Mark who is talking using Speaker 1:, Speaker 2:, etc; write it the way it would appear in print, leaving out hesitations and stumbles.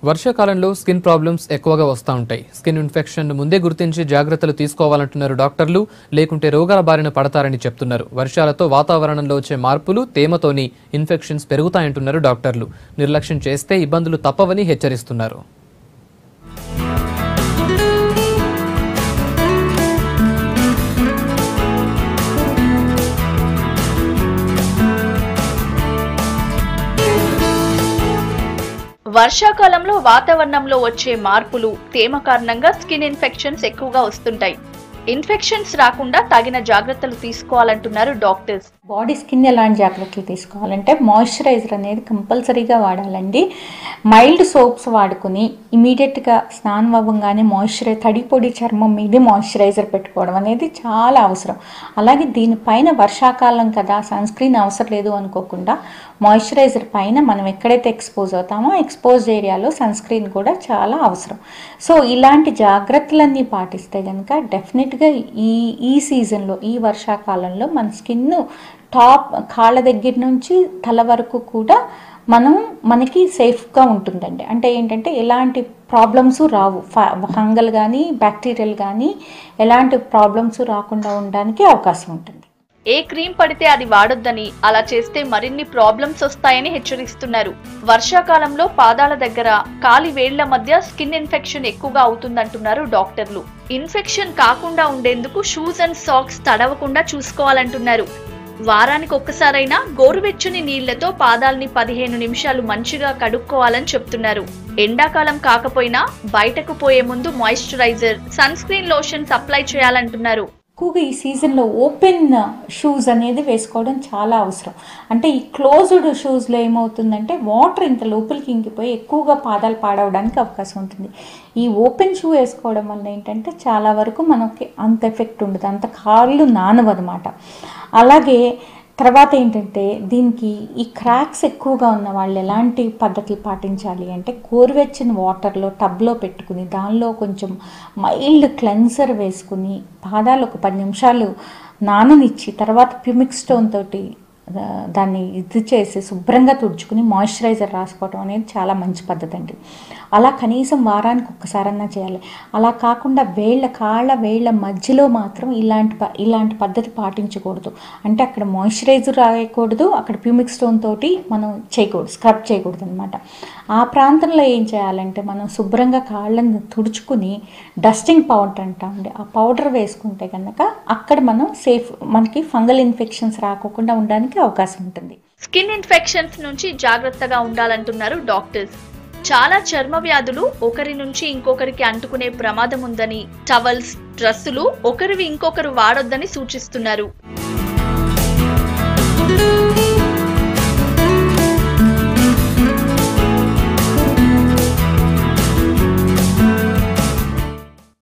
Speaker 1: వర్షాకాలంలో skin problems ఎక్కువగా వస్తూ ఉంటాయి. స్కిన్ ఇన్ఫెక్షన్ ముందే గుర్తించి జాగ్రత్తలు తీసుకోవాలంటున్నారు డాక్టర్లు. లేకుంటే రోగాల బారిన పడతారని చెప్తున్నారు. వర్షాలతో వాతావరణంలో వచ్చే మార్పులు, తేమతోని ఇన్ఫెక్షన్స్ పెరుగుతాయంటున్నారు డాక్టర్లు. నిర్లక్ష్యం చేస్తే ఇబ్బందులు తప్పవని హెచ్చరిస్తున్నారు.
Speaker 2: వర్షాకాలంలో వాతావరణంలో వచ్చే మార్పులు, తేమ కారణంగా స్కిన్ ఇన్ఫెక్షన్స్ ఎక్కువగా వస్తుంటాయి. ఇన్ఫెక్షన్స్ రాకుండా తగిన జాగ్రత్తలు తీసుకోవాలంటున్నారు డాక్టర్స్.
Speaker 3: బాడీ స్కిన్ ఎలాంటి జాగ్రత్తలు తీసుకోవాలంటే మాయిశ్చరైజర్ అనేది కంపల్సరీగా వాడాలండి. మైల్డ్ సోప్స్ వాడుకుని ఇమీడియట్గా స్నానం అవ్వగానే తడి పొడి చర్మం మీద మాయిశ్చరైజర్ పెట్టుకోవడం అనేది చాలా అవసరం. అలాగే దీనిపైన వర్షాకాలం కదా సన్ స్క్రీన్ అవసరం లేదు అనుకోకుండా మాయిశ్చరైజర్ పైన మనం ఎక్కడైతే ఎక్స్పోజ్ అవుతామో ఎక్స్పోజ్ ఏరియాలో సన్ స్క్రీన్ కూడా చాలా అవసరం. సో ఇలాంటి జాగ్రత్తలన్నీ పాటిస్తే కనుక డెఫినెట్గా ఈ సీజన్లో, ఈ వర్షాకాలంలో మన స్కిన్ టాప్ కాళ్ళ దగ్గర నుంచి తల వరకు కూడా మనకి సేఫ్గా ఉంటుందండి. అంటే ఏంటంటే ఎలాంటి ప్రాబ్లమ్స్ రావు, ఫంగల్ కానీ బ్యాక్టీరియల్ కానీ ఎలాంటి ప్రాబ్లమ్స్ రాకుండా ఉండడానికి అవకాశం ఉంటుంది.
Speaker 2: ఏ క్రీమ్ పడితే అది వాడొద్దని, అలా చేస్తే మరిన్ని ప్రాబ్లమ్స్ వస్తాయని హెచ్చరిస్తున్నారు. వర్షాకాలంలో పాదాల దగ్గర, కాలి వేళ్ల మధ్య స్కిన్ ఇన్ఫెక్షన్ ఎక్కువగా అవుతుందంటున్నారు డాక్టర్లు. ఇన్ఫెక్షన్ కాకుండా ఉండేందుకు షూస్ అండ్ సాక్స్ తడవకుండా చూసుకోవాలంటున్నారు. వారానికి ఒక్కసారైనా గోరువెచ్చని నీళ్లతో పాదాలని 15 నిమిషాలు మంచిగా కడుక్కోవాలని చెప్తున్నారు. ఎండాకాలం కాకపోయినా బయటకు పోయే ముందు moisturiser, sunscreen lotions apply చేయాలంటున్నారు.
Speaker 3: ఎక్కువగా ఈ సీజన్లో ఓపెన్ షూస్ అనేది వేసుకోవడం చాలా అవసరం. అంటే ఈ క్లోజ్డ్ షూస్లో ఏమవుతుందంటే వాటర్ ఇంత లోపలికి ఇంకిపోయి ఎక్కువగా పాదాలు పాడవడానికి అవకాశం ఉంటుంది. ఈ ఓపెన్ షూ వేసుకోవడం వల్ల ఏంటంటే చాలా వరకు మనకి అంత ఎఫెక్ట్ ఉండదు, అంత కాళ్ళు నానవన్నమాట. అలాగే తర్వాత ఏంటంటే దీనికి ఈ క్రాక్స్ ఎక్కువగా ఉన్న వాళ్ళు ఎలాంటి పద్ధతులు పాటించాలి అంటే గోరువెచ్చని వాటర్లో టబ్లో పెట్టుకుని దానిలో కొంచెం మైల్డ్ క్లెన్సర్ వేసుకుని పాదాలు ఒక 10 నిమిషాలు నాననిచ్చి తర్వాత ప్యూమిక్ స్టోన్ తోటి దాన్ని చేసి శుభ్రంగా తుడుచుకుని మాయిశ్చరైజర్ రాసుకోవడం అనేది చాలా మంచి పద్ధతి అండి. అలా కనీసం వారానికి ఒక్కసారన్నా చేయాలి. అలా కాకుండా కాళ్ళ వేళ్ళ మధ్యలో మాత్రం ఇలాంటి పద్ధతి పాటించకూడదు. అంటే అక్కడ మాయిశ్చరైజర్ రాయకూడదు, అక్కడ ప్యూమిక్ స్టోన్ తోటి మనం చేయకూడదు, స్క్రబ్ చేయకూడదు అనమాట. ఆ ప్రాంతంలో ఏం చేయాలంటే మనం శుభ్రంగా కాళ్ళని తుడుచుకుని డస్టింగ్ పౌడర్ అంటామండి, ఆ పౌడర్ వేసుకుంటే కనుక అక్కడ మనం మనకి ఫంగల్ ఇన్ఫెక్షన్స్ రాకుండా ఉండడానికి అవకాశం ఉంటుంది.
Speaker 2: స్కిన్ ఇన్ఫెక్షన్స్ నుంచి జాగ్రత్తగా ఉండాలంటున్నారు డాక్టర్స్. చాలా చర్మ వ్యాధులు ఒకరి నుంచి ఇంకొకరికి అంటుకునే ప్రమాదం ఉందని, టవల్స్, డ్రెస్సులు ఒకరివి ఇంకొకరు వాడొద్దని సూచిస్తున్నారు.